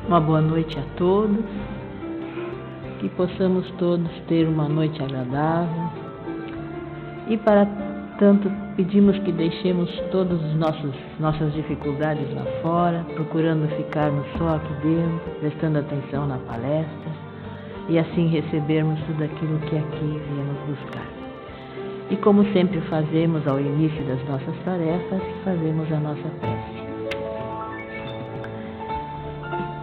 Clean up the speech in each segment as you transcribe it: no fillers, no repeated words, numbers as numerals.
Uma boa noite a todos, que possamos todos ter uma noite agradável e para tanto pedimos que deixemos todas nossas dificuldades lá fora, procurando ficarmos só aqui dentro, prestando atenção na palestra e assim recebermos tudo aquilo que aqui viemos buscar. E como sempre fazemos ao início das nossas tarefas, fazemos a nossa prece.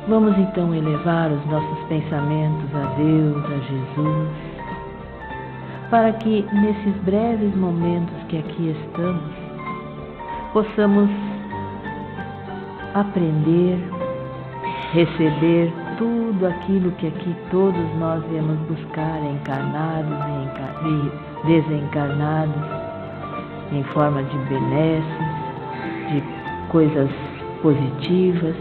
Vamos então elevar os nossos pensamentos a Deus, a Jesus, para que nesses breves momentos que aqui estamos, possamos aprender, receber tudo aquilo que aqui todos nós viemos buscar, encarnados e desencarnados, em forma de benesses, de coisas positivas,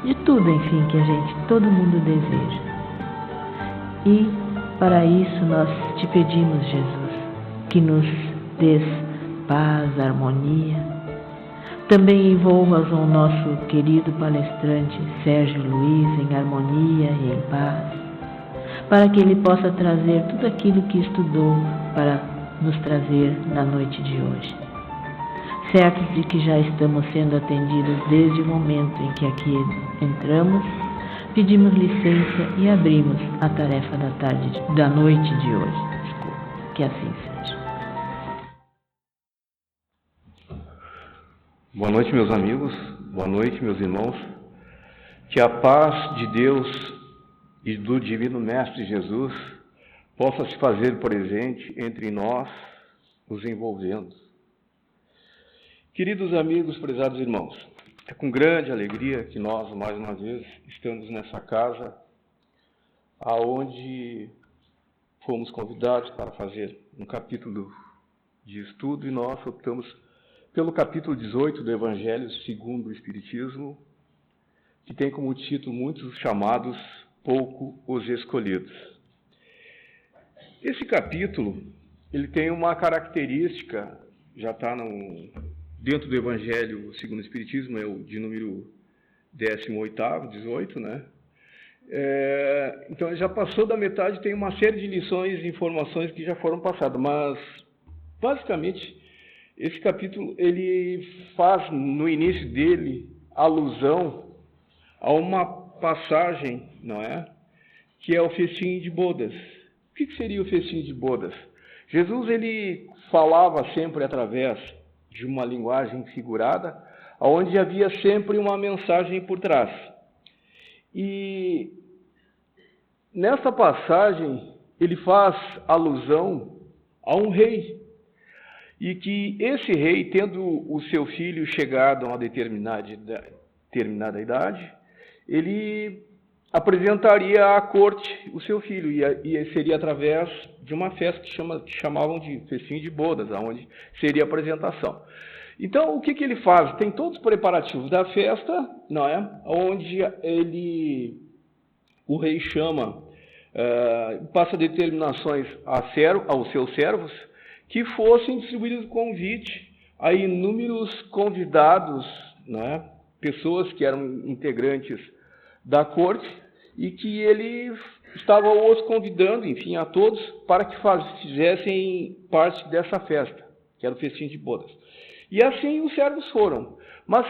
de tudo, enfim, que todo mundo deseja. E para isso nós te pedimos, Jesus, que nos dês paz, harmonia. Também envolvas o nosso querido palestrante Sérgio Luiz em harmonia e em paz, para que ele possa trazer tudo aquilo que estudou para nos trazer na noite de hoje. Certos de que já estamos sendo atendidos desde o momento em que aqui entramos, pedimos licença e abrimos a tarefa da noite de hoje. Desculpa, que assim seja. Boa noite, meus amigos. Boa noite, meus irmãos. Que a paz de Deus e do Divino Mestre Jesus possa se fazer presente entre nós, nos envolvendo. Queridos amigos, prezados irmãos, é com grande alegria que nós, mais uma vez, estamos nessa casa, aonde fomos convidados para fazer um capítulo de estudo e nós optamos pelo capítulo 18 do Evangelho segundo o Espiritismo, que tem como título muitos chamados, pouco os escolhidos. Esse capítulo, ele tem uma característica, já está dentro do Evangelho segundo o Espiritismo, é o de número 18º, 18, né? Então, ele já passou da metade, tem uma série de lições e informações que já foram passadas, mas, basicamente, esse capítulo, ele faz, no início dele, alusão a uma passagem, não é? Que é o festim de bodas. O que seria o festim de bodas? Jesus, ele falava sempre através de uma linguagem figurada, onde havia sempre uma mensagem por trás. E nessa passagem, ele faz alusão a um rei, e que esse rei, tendo o seu filho chegado a uma determinada idade, ele apresentaria à corte o seu filho, e seria através de uma festa que chamavam de festim de bodas, onde seria a apresentação. Então, o que ele faz? Tem todos os preparativos da festa, não é? Onde o rei chama, passa determinações aos seus servos, que fossem distribuídos o convite a inúmeros convidados, não é? Pessoas que eram integrantes da corte, e que ele estava os convidando, enfim, a todos, para que fizessem parte dessa festa, que era o festim de bodas. E assim os servos foram. Mas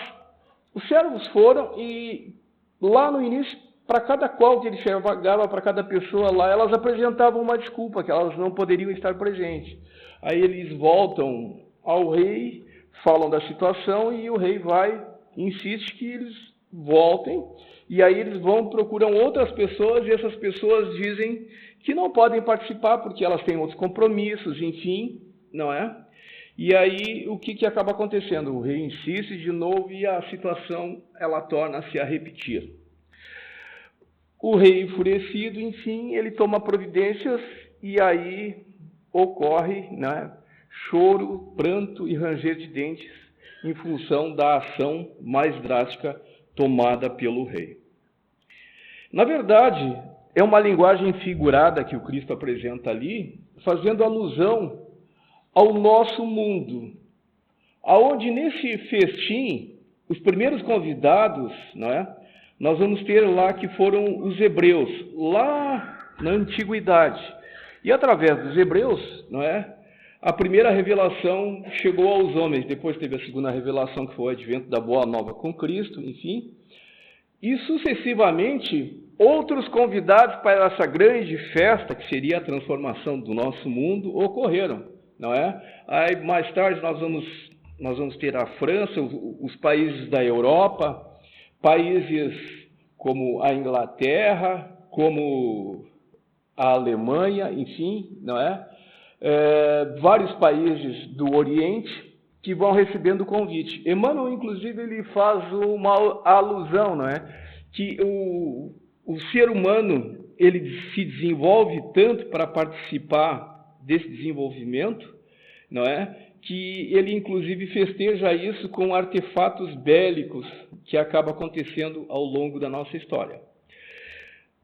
os servos foram e lá no início, para cada qual que ele chegava, para cada pessoa lá, elas apresentavam uma desculpa, que elas não poderiam estar presentes. Aí eles voltam ao rei, falam da situação, e o rei insiste que eles voltem, e aí eles procuram outras pessoas, e essas pessoas dizem que não podem participar, porque elas têm outros compromissos, enfim, não é? E aí o que acaba acontecendo? O rei insiste de novo, e a situação ela torna-se a repetir. O rei enfurecido, enfim, ele toma providências, e aí ocorre, né, choro, pranto e ranger de dentes em função da ação mais drástica tomada pelo rei. Na verdade, é uma linguagem figurada que o Cristo apresenta ali, fazendo alusão ao nosso mundo, aonde nesse festim, os primeiros convidados, não é, nós vamos ter lá que foram os hebreus, lá na antiguidade. E através dos hebreus, não é? A primeira revelação chegou aos homens, depois teve a segunda revelação, que foi o advento da Boa Nova com Cristo, enfim. E sucessivamente, outros convidados para essa grande festa, que seria a transformação do nosso mundo, ocorreram, não é? Aí mais tarde nós vamos ter a França, os países da Europa, países como a Inglaterra, como a Alemanha, enfim, não é? Vários países do Oriente que vão recebendo o convite. Emmanuel, inclusive, ele faz uma alusão, não é? Que o ser humano, ele se desenvolve tanto para participar desse desenvolvimento, não é? Que ele, inclusive, festeja isso com artefatos bélicos que acaba acontecendo ao longo da nossa história.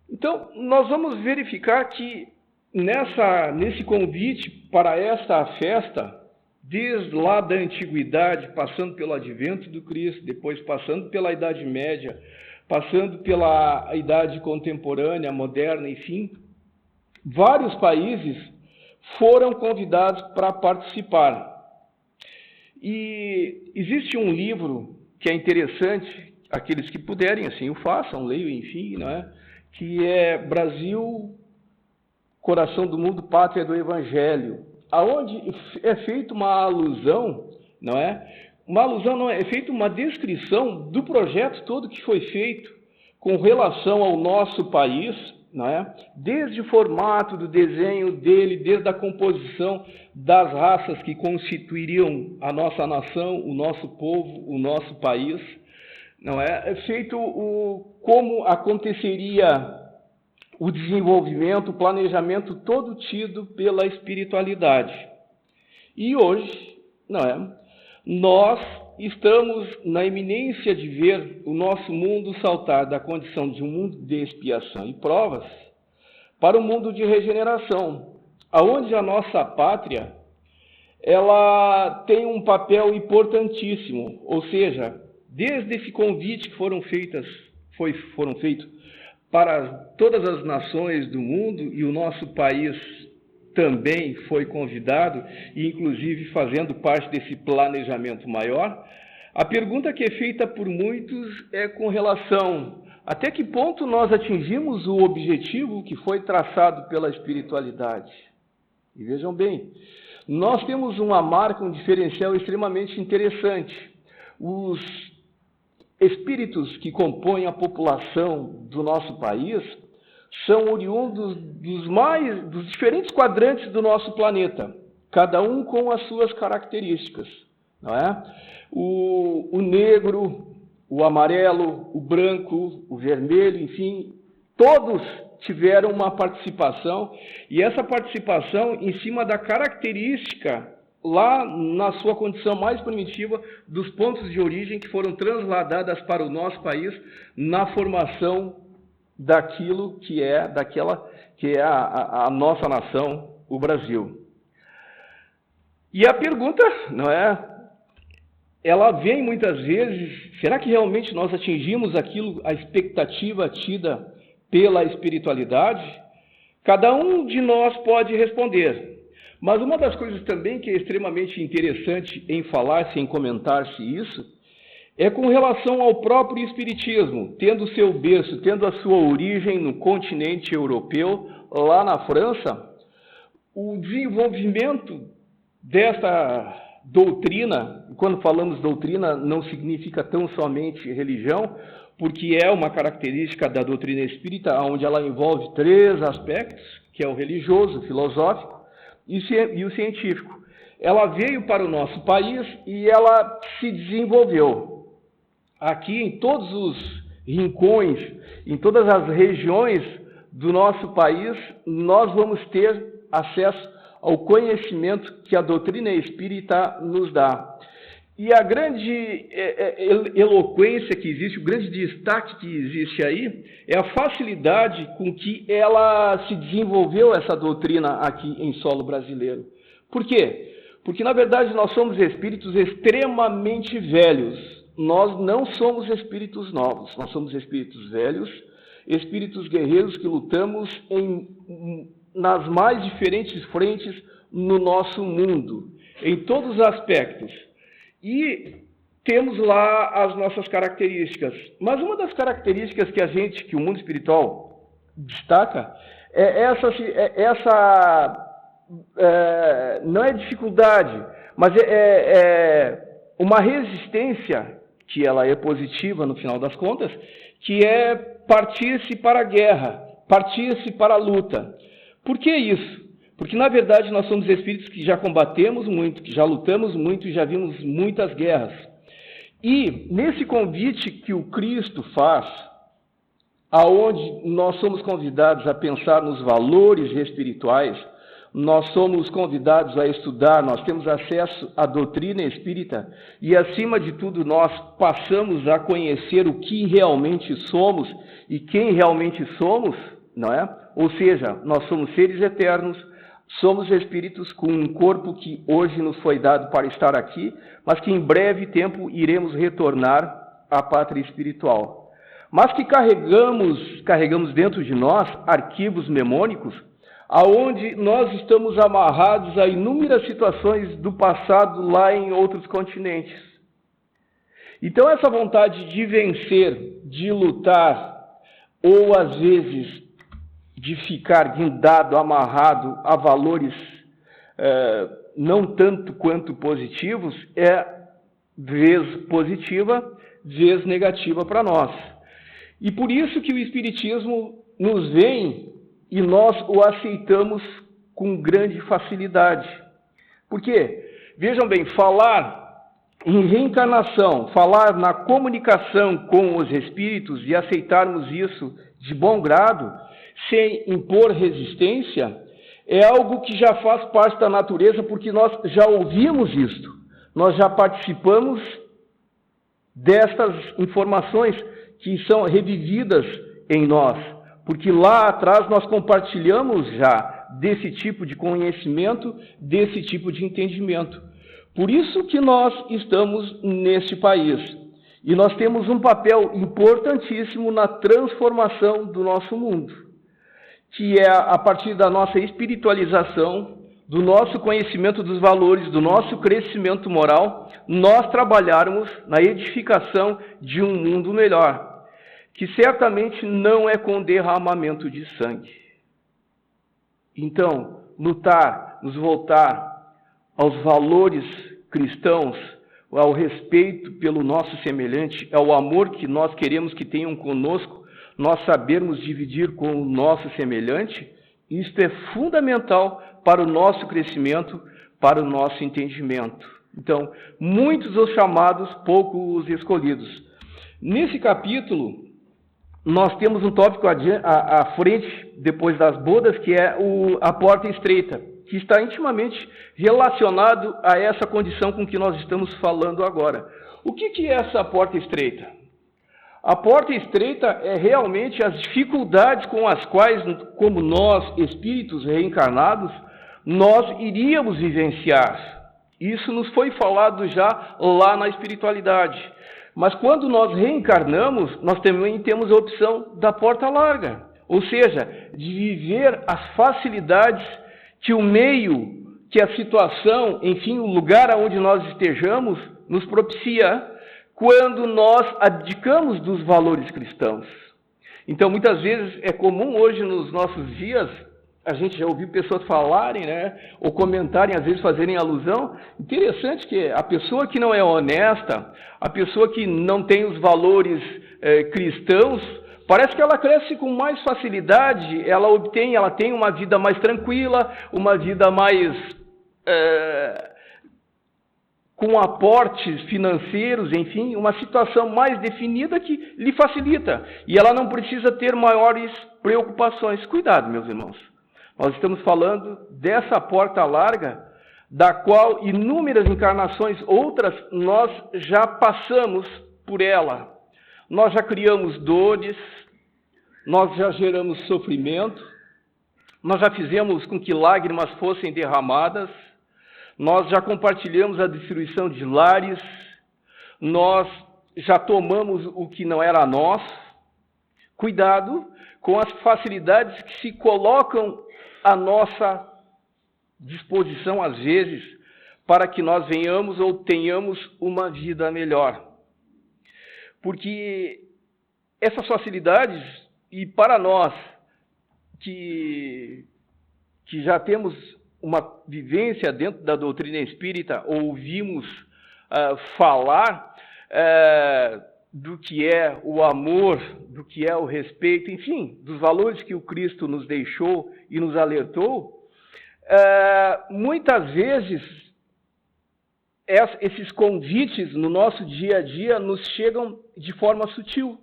Então, nós vamos verificar que nesse convite para esta festa, desde lá da antiguidade, passando pelo advento do Cristo, depois passando pela Idade Média, passando pela Idade Contemporânea, moderna, enfim, vários países foram convidados para participar. E existe um livro que é interessante, aqueles que puderem, assim o façam, leiam, enfim, não é? Que é Brasil, Coração do Mundo, Pátria do Evangelho, aonde é feita uma alusão, não é? Uma alusão não é feita uma descrição do projeto todo que foi feito com relação ao nosso país, não é? Desde o formato do desenho dele, desde a composição das raças que constituiriam a nossa nação, o nosso povo, o nosso país, não é? É feito como aconteceria o desenvolvimento, o planejamento todo tido pela espiritualidade. E hoje, não é? Nós estamos na iminência de ver o nosso mundo saltar da condição de um mundo de expiação e provas para um mundo de regeneração, aonde a nossa pátria ela tem um papel importantíssimo, ou seja, desde esse convite que foram feitos para todas as nações do mundo, e o nosso país também foi convidado, e inclusive fazendo parte desse planejamento maior, a pergunta que é feita por muitos é com relação até que ponto nós atingimos o objetivo que foi traçado pela espiritualidade. E vejam bem, nós temos uma marca, um diferencial extremamente interessante. Os espíritos que compõem a população do nosso país são oriundos dos diferentes quadrantes do nosso planeta, cada um com as suas características, não é? O negro, o amarelo, o branco, o vermelho, enfim, todos tiveram uma participação, e essa participação em cima da característica lá na sua condição mais primitiva dos pontos de origem que foram transladadas para o nosso país na formação daquilo que é a nossa nação, o Brasil. E a pergunta, não é? Ela vem muitas vezes, será que realmente nós atingimos a expectativa tida pela espiritualidade? Cada um de nós pode responder. Mas uma das coisas também que é extremamente interessante em falar-se, em comentar-se isso, é com relação ao próprio espiritismo, tendo seu berço, tendo a sua origem no continente europeu, lá na França, o desenvolvimento desta doutrina, quando falamos doutrina, não significa tão somente religião, porque é uma característica da doutrina espírita, onde ela envolve 3 aspectos, que é o religioso, o filosófico e o científico. Ela veio para o nosso país e ela se desenvolveu. Aqui, em todos os rincões, em todas as regiões do nosso país, nós vamos ter acesso ao conhecimento que a doutrina espírita nos dá. E a grande eloquência que existe, o grande destaque que existe aí, é a facilidade com que ela se desenvolveu, essa doutrina aqui em solo brasileiro. Por quê? Porque, na verdade, nós somos espíritos extremamente velhos. nós não somos espíritos novos, nós somos espíritos velhos, espíritos guerreiros que lutamos nas mais diferentes frentes no nosso mundo, em todos os aspectos. E temos lá as nossas características. Mas uma das características que o mundo espiritual destaca não é dificuldade, mas uma resistência, que ela é positiva no final das contas, que é partir-se para a guerra, partir-se para a luta. Por que isso? Porque, na verdade, nós somos espíritos que já combatemos muito, que já lutamos muito e já vimos muitas guerras. E, nesse convite que o Cristo faz, aonde nós somos convidados a pensar nos valores espirituais, nós somos convidados a estudar, nós temos acesso à doutrina espírita e, acima de tudo, nós passamos a conhecer o que realmente somos e quem realmente somos, não é? Ou seja, nós somos seres eternos, somos espíritos com um corpo que hoje nos foi dado para estar aqui, mas que em breve tempo iremos retornar à pátria espiritual. Mas que carregamos dentro de nós arquivos memônicos, aonde nós estamos amarrados a inúmeras situações do passado lá em outros continentes. Então, essa vontade de vencer, de lutar, ou às vezes de ficar guindado, amarrado a valores não tanto quanto positivos, é vez positiva, vez negativa para nós. E por isso que o Espiritismo nos vem e nós o aceitamos com grande facilidade. Por quê? Vejam bem, falar em reencarnação, falar na comunicação com os espíritos e aceitarmos isso de bom grado, sem impor resistência, é algo que já faz parte da natureza, porque nós já ouvimos isto, nós já participamos destas informações que são revividas em nós, porque lá atrás nós compartilhamos já desse tipo de conhecimento, desse tipo de entendimento. Por isso que nós estamos neste país. E nós temos um papel importantíssimo na transformação do nosso mundo, que é a partir da nossa espiritualização, do nosso conhecimento dos valores, do nosso crescimento moral, nós trabalharmos na edificação de um mundo melhor, que certamente não é com derramamento de sangue. Então, lutar, nos voltar aos valores cristãos, ao respeito pelo nosso semelhante, ao amor que nós queremos que tenham conosco, nós sabermos dividir com o nosso semelhante, isto é fundamental para o nosso crescimento, para o nosso entendimento. Então, muitos os chamados, poucos os escolhidos. Nesse capítulo, nós temos um tópico à frente, depois das bodas, que é a porta estreita, que está intimamente relacionado a essa condição com que nós estamos falando agora. O que é essa porta estreita? A porta estreita é realmente as dificuldades com as quais, como nós, espíritos reencarnados, nós iríamos vivenciar. Isso nos foi falado já lá na espiritualidade. Mas quando nós reencarnamos, nós também temos a opção da porta larga, ou seja, de viver as facilidades que o meio, que a situação, enfim, o lugar aonde nós estejamos, nos propicia quando nós abdicamos dos valores cristãos. Então, muitas vezes, é comum hoje nos nossos dias, a gente já ouviu pessoas falarem, né, ou comentarem, às vezes fazerem alusão. Interessante que a pessoa que não é honesta, a pessoa que não tem os valores cristãos, parece que ela cresce com mais facilidade, ela tem uma vida mais tranquila, uma vida mais com aportes financeiros, enfim, uma situação mais definida que lhe facilita. E ela não precisa ter maiores preocupações. Cuidado, meus irmãos. Nós estamos falando dessa porta larga, da qual inúmeras encarnações, outras, nós já passamos por ela. Nós já criamos dores, nós já geramos sofrimento, nós já fizemos com que lágrimas fossem derramadas, nós já compartilhamos a destruição de lares, nós já tomamos o que não era nosso. Cuidado com as facilidades que se colocam à nossa disposição, às vezes, para que nós venhamos ou tenhamos uma vida melhor. Porque essas facilidades, e para nós que já temos uma vivência dentro da doutrina espírita, ouvimos falar do que é o amor, do que é o respeito, enfim, dos valores que o Cristo nos deixou e nos alertou, muitas vezes esses convites no nosso dia a dia nos chegam de forma sutil.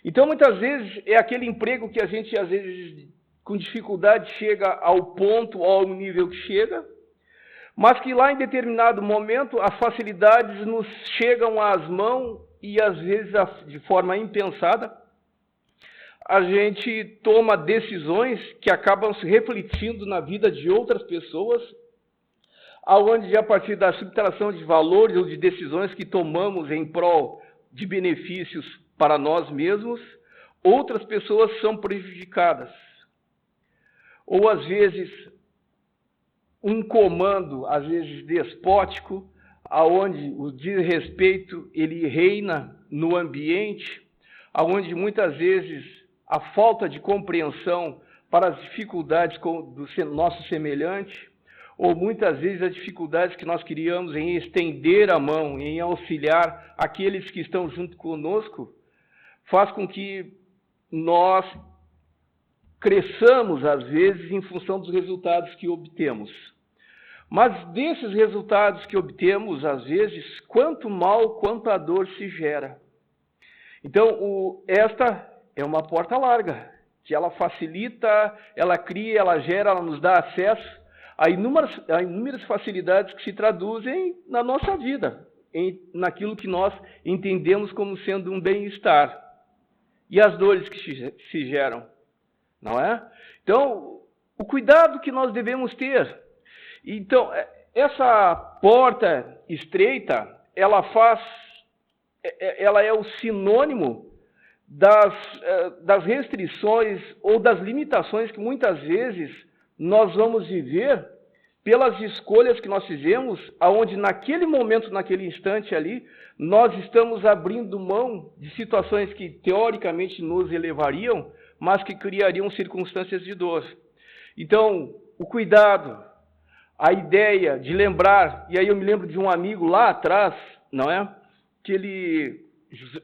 Então, muitas vezes, é aquele emprego que a gente, às vezes, com dificuldade, chega ao ponto ou ao nível que chega, mas que lá em determinado momento as facilidades nos chegam às mãos e, às vezes, de forma impensada, a gente toma decisões que acabam se refletindo na vida de outras pessoas, aonde a partir da subtração de valores ou de decisões que tomamos em prol de benefícios para nós mesmos, outras pessoas são prejudicadas. Ou às vezes um comando, às vezes despótico, aonde o desrespeito ele reina no ambiente, aonde muitas vezes a falta de compreensão para as dificuldades do nosso semelhante, ou muitas vezes as dificuldades que nós criamos em estender a mão, em auxiliar aqueles que estão junto conosco, faz com que nós cresçamos, às vezes, em função dos resultados que obtemos. Mas desses resultados que obtemos, às vezes, quanto mal, quanto a dor se gera. Então, esta é uma porta larga, que ela facilita, ela cria, ela gera, ela nos dá acesso a inúmeras facilidades que se traduzem na nossa vida, naquilo que nós entendemos como sendo um bem-estar. E as dores que se geram, não é? Então, o cuidado que nós devemos ter. Então, essa porta estreita, ela é o sinônimo das restrições ou das limitações que muitas vezes nós vamos viver pelas escolhas que nós fizemos, aonde naquele momento, naquele instante ali, nós estamos abrindo mão de situações que teoricamente nos elevariam, mas que criariam circunstâncias de dor. Então, o cuidado, a ideia de lembrar, e aí eu me lembro de um amigo lá atrás, não é? Que ele,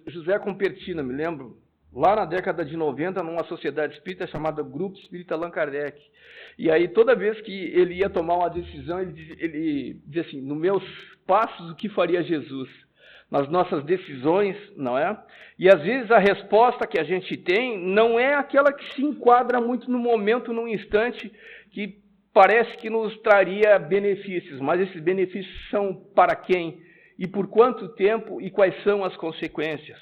José Compertina, me lembro, lá na década de 90, numa sociedade espírita chamada Grupo Espírita Allan Kardec. E aí, toda vez que ele ia tomar uma decisão, ele dizia assim, nos meus passos, o que faria Jesus? Nas nossas decisões, não é? E às vezes a resposta que a gente tem não é aquela que se enquadra muito no momento, num instante, que parece que nos traria benefícios, mas esses benefícios são para quem? E por quanto tempo? E quais são as consequências?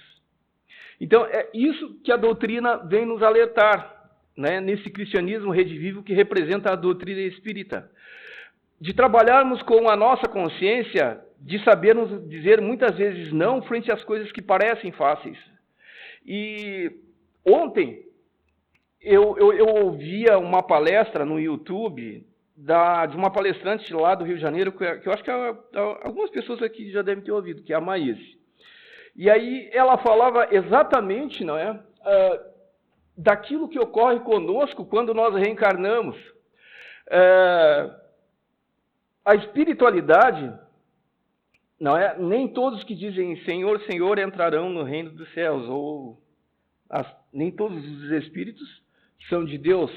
Então, é isso que a doutrina vem nos alertar, né, nesse cristianismo redivivo que representa a doutrina espírita. De trabalharmos com a nossa consciência, de sabermos dizer muitas vezes não frente às coisas que parecem fáceis. E ontem eu ouvia uma palestra no YouTube de uma palestrante lá do Rio de Janeiro, que eu acho que algumas pessoas aqui já devem ter ouvido, que é a Maíse. E aí ela falava exatamente, não é, daquilo que ocorre conosco quando nós reencarnamos. A espiritualidade, não é? Nem todos que dizem Senhor, Senhor entrarão no reino dos céus, ou nem todos os espíritos são de Deus.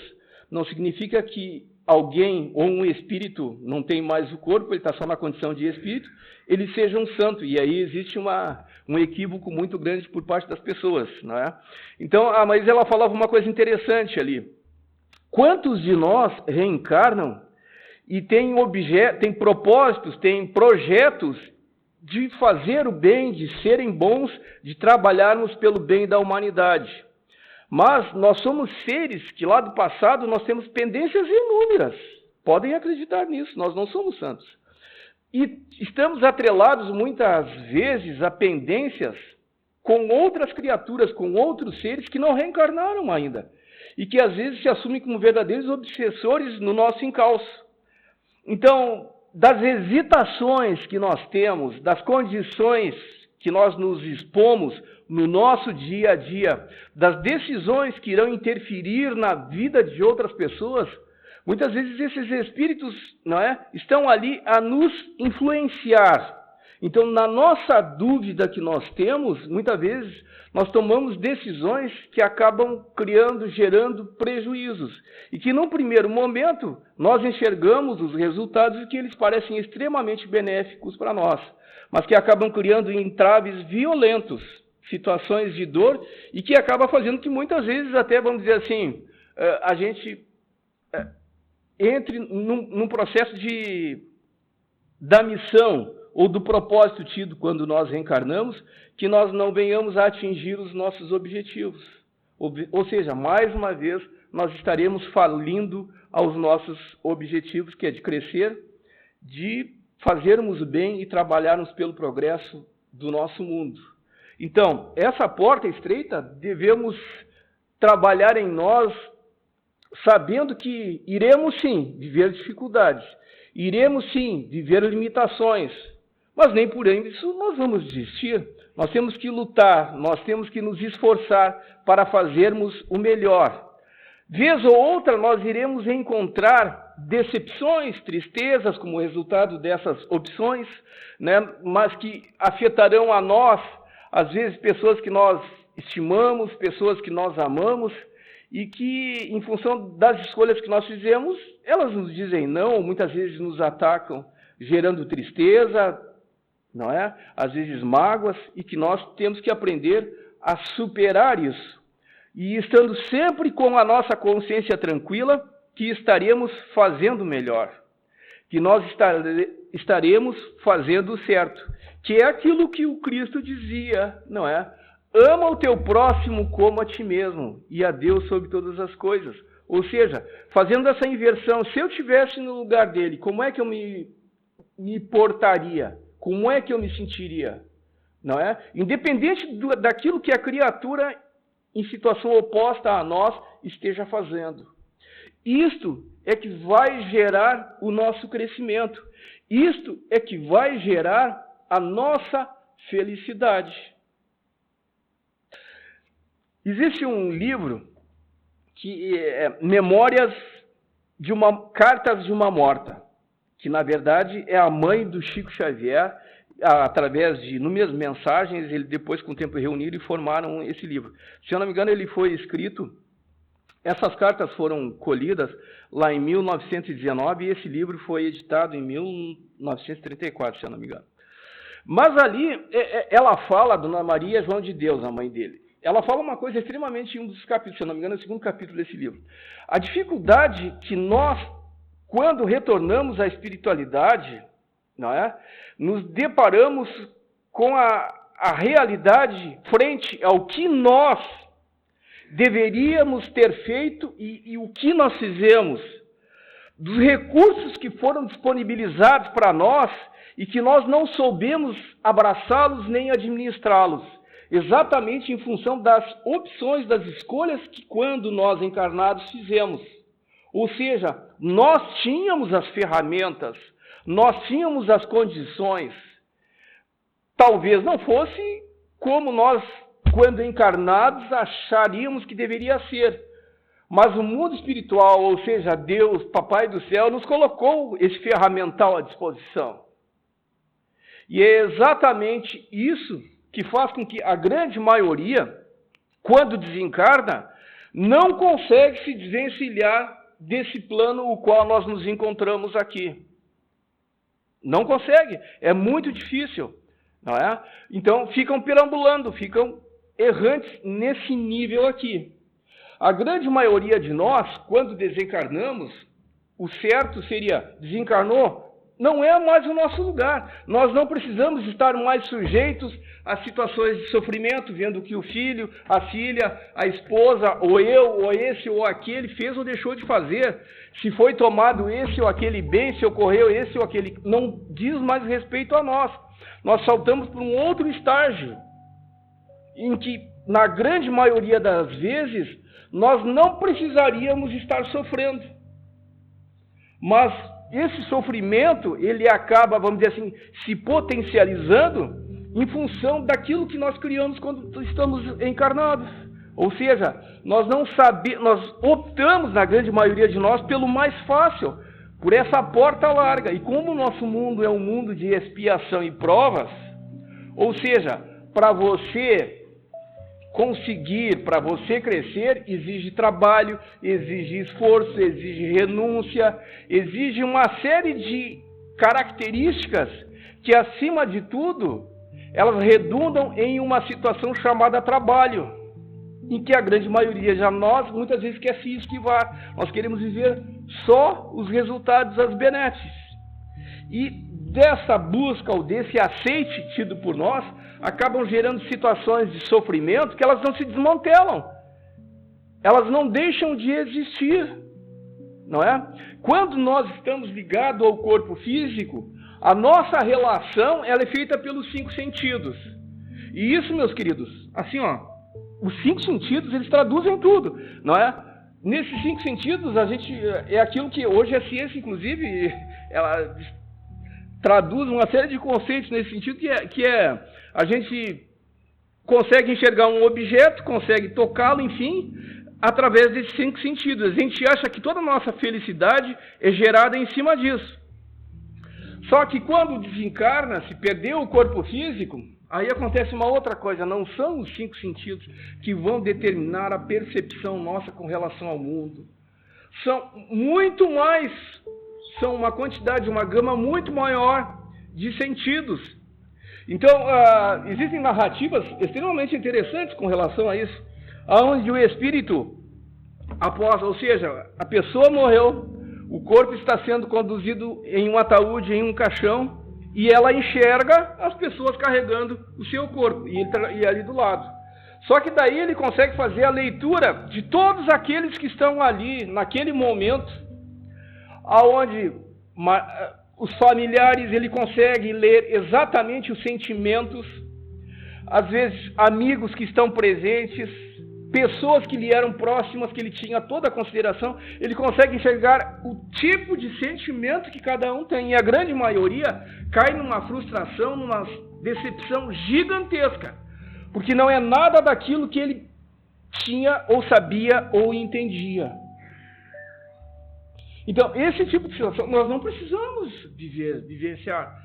Não significa que alguém ou um espírito não tem mais o corpo, ele está só na condição de espírito, ele seja um santo. E aí existe um equívoco muito grande por parte das pessoas, não é? Então, mas ela falava uma coisa interessante ali. Quantos de nós reencarnam e têm propósitos, têm projetos de fazer o bem, de serem bons, de trabalharmos pelo bem da humanidade? Mas nós somos seres que lá do passado nós temos pendências inúmeras. Podem acreditar nisso, nós não somos santos. E estamos atrelados muitas vezes a pendências com outras criaturas, com outros seres que não reencarnaram ainda e que às vezes se assumem como verdadeiros obsessores no nosso encalço. Então, das hesitações que nós temos, das condições que nós nos expomos no nosso dia a dia, das decisões que irão interferir na vida de outras pessoas, muitas vezes esses espíritos, não é, estão ali a nos influenciar. Então, na nossa dúvida que nós temos, muitas vezes nós tomamos decisões que acabam gerando prejuízos. E que, num primeiro momento, nós enxergamos os resultados que eles parecem extremamente benéficos para nós, mas que acabam criando entraves violentos, situações de dor, e que acaba fazendo que muitas vezes até, vamos dizer assim, a gente entre num processo da missão ou do propósito tido quando nós reencarnamos, que nós não venhamos a atingir os nossos objetivos. Ou seja, mais uma vez, nós estaremos falindo aos nossos objetivos, que é de crescer, de fazermos o bem e trabalharmos pelo progresso do nosso mundo. Então, essa porta estreita, devemos trabalhar em nós, sabendo que iremos sim viver dificuldades, iremos sim viver limitações, mas nem por isso nós vamos desistir. Nós temos que lutar, nós temos que nos esforçar para fazermos o melhor. Vez ou outra nós iremos encontrar decepções, tristezas como resultado dessas opções, né, mas que afetarão a nós, às vezes pessoas que nós estimamos, pessoas que nós amamos, e que, em função das escolhas que nós fizemos, elas nos dizem não, muitas vezes nos atacam, gerando tristeza, não é? Às vezes mágoas, e que nós temos que aprender a superar isso. E estando sempre com a nossa consciência tranquila, que estaremos fazendo melhor, que nós estaremos fazendo o certo, que é aquilo que o Cristo dizia, não é? Ama o teu próximo como a ti mesmo, e a Deus sobre todas as coisas. Ou seja, fazendo essa inversão, se eu estivesse no lugar dele, como é que eu me portaria? Como é que eu me sentiria? Não é? Independente daquilo que a criatura em situação oposta a nós esteja fazendo. Isto é que vai gerar o nosso crescimento. Isto é que vai gerar a nossa felicidade. Existe um livro que é Cartas de uma Morta, que na verdade é a mãe do Chico Xavier, através de inúmeras mensagens, ele depois com o tempo reuniram e formaram esse livro. Se eu não me engano, ele foi escrito, essas cartas foram colhidas lá em 1919 e esse livro foi editado em 1934, se eu não me engano. Mas ali, ela fala, Dona Maria João de Deus, a mãe dele. Ela fala uma coisa extremamente em um dos capítulos, se eu não me engano, é o segundo capítulo desse livro. A dificuldade que nós, quando retornamos à espiritualidade, não é? Nos deparamos com a realidade frente ao que nós deveríamos ter feito e o que nós fizemos, dos recursos que foram disponibilizados para nós e que nós não soubemos abraçá-los nem administrá-los, exatamente em função das opções, das escolhas que quando nós encarnados fizemos. Ou seja, nós tínhamos as ferramentas, nós tínhamos as condições. Talvez não fosse como nós, quando encarnados, acharíamos que deveria ser. Mas o mundo espiritual, ou seja, Deus, Papai do Céu, nos colocou esse ferramental à disposição. E é exatamente isso que faz com que a grande maioria, quando desencarna, não consegue se desvencilhar desse plano o qual nós nos encontramos aqui. Não consegue, é muito difícil, não é? Então ficam perambulando, ficam errantes nesse nível aqui. A grande maioria de nós, quando desencarnamos, o certo seria, desencarnou, não é mais o nosso lugar. Nós não precisamos estar mais sujeitos a situações de sofrimento, vendo que o filho, a filha, a esposa, ou eu, ou esse ou aquele, fez ou deixou de fazer. Se foi tomado esse ou aquele bem, se ocorreu esse ou aquele... Não diz mais respeito a nós. Nós saltamos para um outro estágio. em que, na grande maioria das vezes, nós não precisaríamos estar sofrendo. Mas esse sofrimento, ele acaba, vamos dizer assim, se potencializando em função daquilo que nós criamos quando estamos encarnados. Ou seja, nós optamos, na grande maioria de nós, pelo mais fácil, por essa porta larga. E como o nosso mundo é um mundo de expiação e provas, ou seja, para você conseguir, para você crescer, exige trabalho, exige esforço, exige renúncia, exige uma série de características que, acima de tudo, elas redundam em uma situação chamada trabalho, em que a grande maioria de nós muitas vezes quer se esquivar. Nós queremos viver só os resultados, as benesses. E dessa busca ou desse aceite tido por nós, acabam gerando situações de sofrimento que elas não se desmantelam. Elas não deixam de existir, não é? Quando nós estamos ligados ao corpo físico, a nossa relação ela é feita pelos 5 sentidos. E isso, meus queridos, assim, ó, os 5 sentidos, eles traduzem tudo, não é? Nesses 5 sentidos, a gente é aquilo que hoje a ciência, inclusive, ela traduz uma série de conceitos nesse sentido, que é a gente consegue enxergar um objeto, consegue tocá-lo, enfim, através desses 5 sentidos. A gente acha que toda a nossa felicidade é gerada em cima disso. Só que quando desencarna, se perdeu o corpo físico, aí acontece uma outra coisa. Não são os 5 sentidos que vão determinar a percepção nossa com relação ao mundo. São muito mais, são uma quantidade, uma gama muito maior de sentidos. Então, existem narrativas extremamente interessantes com relação a isso, onde o espírito, ou seja, a pessoa morreu, o corpo está sendo conduzido em um ataúde, em um caixão, e ela enxerga as pessoas carregando o seu corpo, e ali do lado. Só que daí ele consegue fazer a leitura de todos aqueles que estão ali, naquele momento, aonde os familiares, ele consegue ler exatamente os sentimentos, às vezes amigos que estão presentes, pessoas que lhe eram próximas, que ele tinha toda a consideração, ele consegue enxergar o tipo de sentimento que cada um tem, e a grande maioria cai numa frustração, numa decepção gigantesca, porque não é nada daquilo que ele tinha, ou sabia, ou entendia. Então, esse tipo de situação, nós não precisamos vivenciar.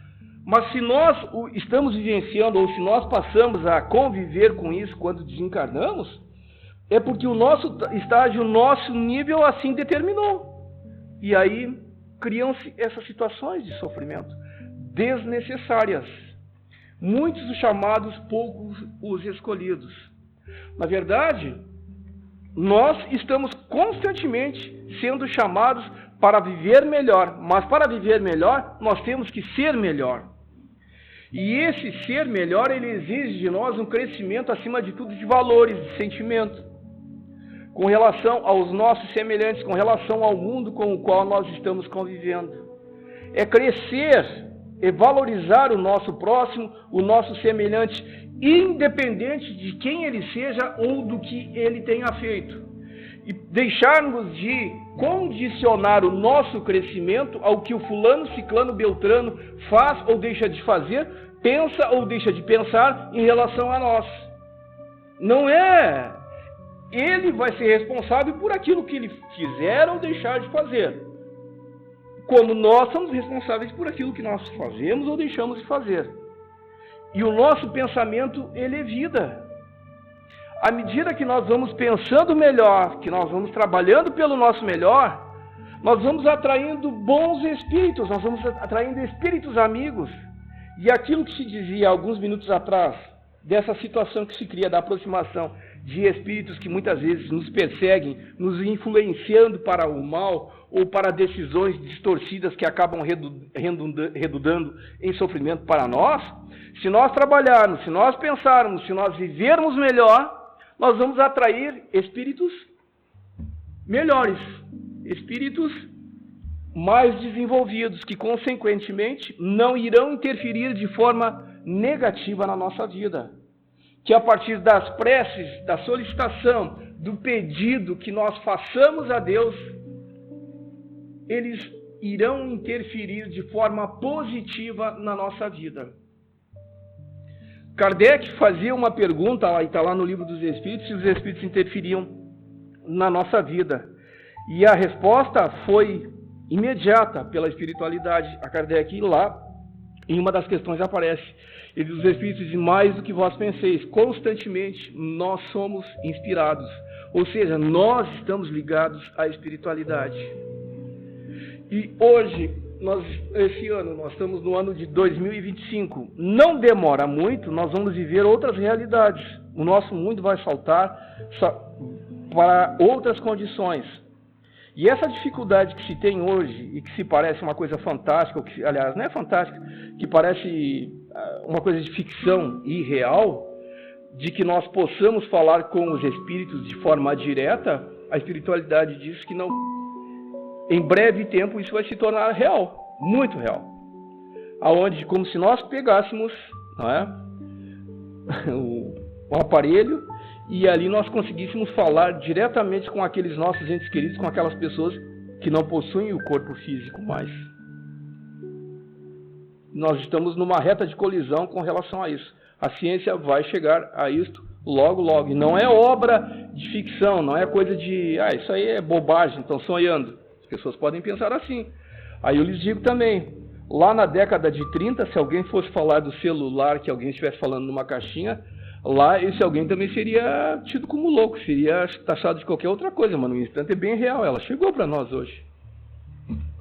Mas se nós estamos vivenciando, ou se nós passamos a conviver com isso quando desencarnamos, é porque o nosso estágio, o nosso nível assim determinou. E aí criam-se essas situações de sofrimento desnecessárias. Muitos os chamados, poucos os escolhidos. Na verdade, nós estamos constantemente sendo chamados para viver melhor, mas para viver melhor, nós temos que ser melhor. E esse ser melhor, ele exige de nós um crescimento, acima de tudo, de valores, de sentimento, com relação aos nossos semelhantes, com relação ao mundo com o qual nós estamos convivendo. É crescer, é valorizar o nosso próximo, o nosso semelhante, independente de quem ele seja ou do que ele tenha feito. E deixarmos de condicionar o nosso crescimento ao que o fulano, ciclano, beltrano faz ou deixa de fazer, pensa ou deixa de pensar em relação a nós. Não é. Ele vai ser responsável por aquilo que ele fizer ou deixar de fazer. Como nós somos responsáveis por aquilo que nós fazemos ou deixamos de fazer. E o nosso pensamento, ele é vida. À medida que nós vamos pensando melhor, que nós vamos trabalhando pelo nosso melhor, nós vamos atraindo bons espíritos, nós vamos atraindo espíritos amigos. E aquilo que se dizia alguns minutos atrás, dessa situação que se cria da aproximação de espíritos que muitas vezes nos perseguem, nos influenciando para o mal ou para decisões distorcidas que acabam redundando em sofrimento para nós, se nós trabalharmos, se nós pensarmos, se nós vivermos melhor, nós vamos atrair espíritos melhores, espíritos mais desenvolvidos, que consequentemente não irão interferir de forma negativa na nossa vida, que a partir das preces, da solicitação, do pedido que nós façamos a Deus, eles irão interferir de forma positiva na nossa vida. Kardec fazia uma pergunta, e está lá no Livro dos Espíritos, se os Espíritos interferiam na nossa vida. E a resposta foi imediata pela espiritualidade. A Kardec, lá, em uma das questões aparece, os Espíritos dizem: mais do que vós penseis, constantemente nós somos inspirados. Ou seja, nós estamos ligados à espiritualidade. E hoje, esse ano, nós estamos no ano de 2025. Não demora muito, nós vamos viver outras realidades. O nosso mundo vai saltar para outras condições. E essa dificuldade que se tem hoje, e que se parece uma coisa fantástica, ou que, aliás, não é fantástica, que parece uma coisa de ficção irreal, de que nós possamos falar com os espíritos de forma direta, a espiritualidade diz que não. Em breve tempo isso vai se tornar real, muito real. Aonde, como se nós pegássemos, não é, o aparelho, e ali nós conseguíssemos falar diretamente com aqueles nossos entes queridos, com aquelas pessoas que não possuem o corpo físico mais. Nós estamos numa reta de colisão com relação a isso. A ciência vai chegar a isto logo, logo. E não é obra de ficção, não é coisa de... isso aí é bobagem, estão sonhando. As pessoas podem pensar assim. Aí eu lhes digo também, lá na década de 30, se alguém fosse falar do celular, que alguém estivesse falando numa caixinha, lá esse alguém também seria tido como louco, seria taxado de qualquer outra coisa, mas no instante é bem real, ela chegou para nós hoje.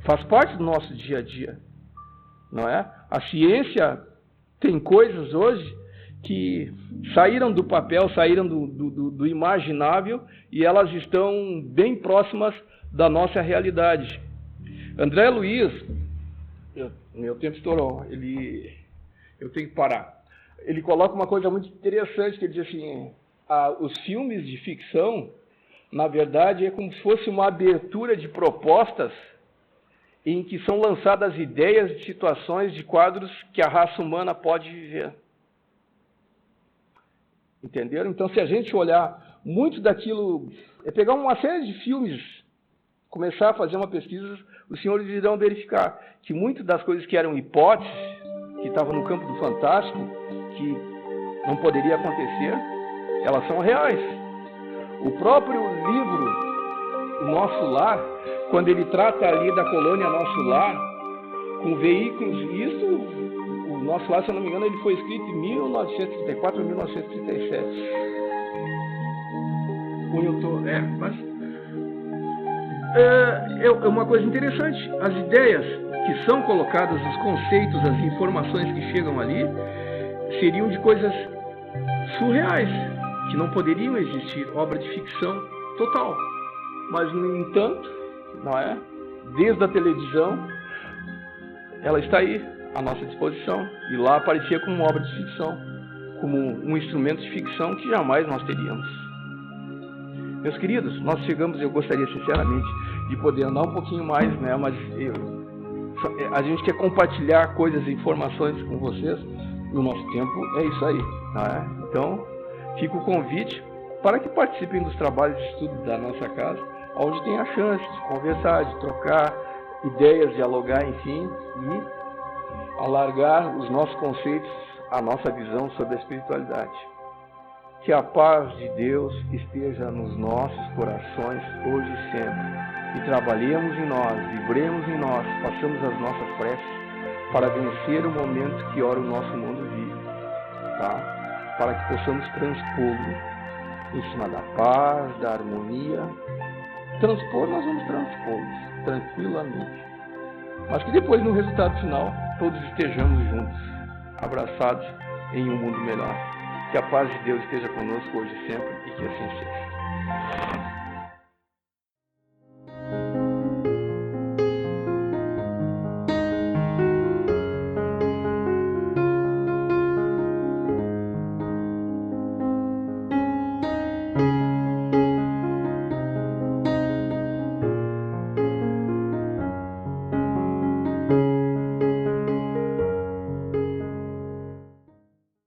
Faz parte do nosso dia a dia, não é? A ciência tem coisas hoje que saíram do papel, saíram do imaginável, e elas estão bem próximas da nossa realidade. André Luiz, meu tempo estourou, eu tenho que parar. Ele coloca uma coisa muito interessante, que ele diz assim, os filmes de ficção, na verdade, é como se fosse uma abertura de propostas em que são lançadas ideias de situações, de quadros que a raça humana pode viver. Entenderam? Então, se a gente olhar muito daquilo, pegar uma série de filmes, começar a fazer uma pesquisa, os senhores irão verificar que muitas das coisas que eram hipóteses, que estavam no campo do fantástico, que não poderia acontecer, elas são reais. O próprio livro, O Nosso Lar, quando ele trata ali da colônia Nosso Lar, com veículos, isso, o Nosso Lar, se eu não me engano, ele foi escrito em 1934 ou 1937. É uma coisa interessante. As ideias que são colocadas, os conceitos, as informações que chegam ali, seriam de coisas surreais, que não poderiam existir, obra de ficção total. Mas, no entanto, não é? Desde a televisão, ela está aí, à nossa disposição. E lá aparecia como obra de ficção, como um instrumento de ficção que jamais nós teríamos. Meus queridos, nós chegamos, eu gostaria sinceramente de poder andar um pouquinho mais, né? Mas a gente quer compartilhar coisas e informações com vocês. No nosso tempo é isso aí, não é? Então, fica o convite para que participem dos trabalhos de estudo da nossa casa, onde tem a chance de conversar, de trocar ideias, dialogar, enfim, e alargar os nossos conceitos, a nossa visão sobre a espiritualidade. Que a paz de Deus esteja nos nossos corações hoje e sempre. E trabalhemos em nós, vibremos em nós, façamos as nossas preces para vencer o momento que ora o nosso mundo vive, tá? Para que possamos transpô-lo em cima da paz, da harmonia. Transpor, nós vamos transpô-los tranquilamente. Mas que depois, no resultado final, todos estejamos juntos, abraçados em um mundo melhor. Que a paz de Deus esteja conosco hoje e sempre, e que assim seja.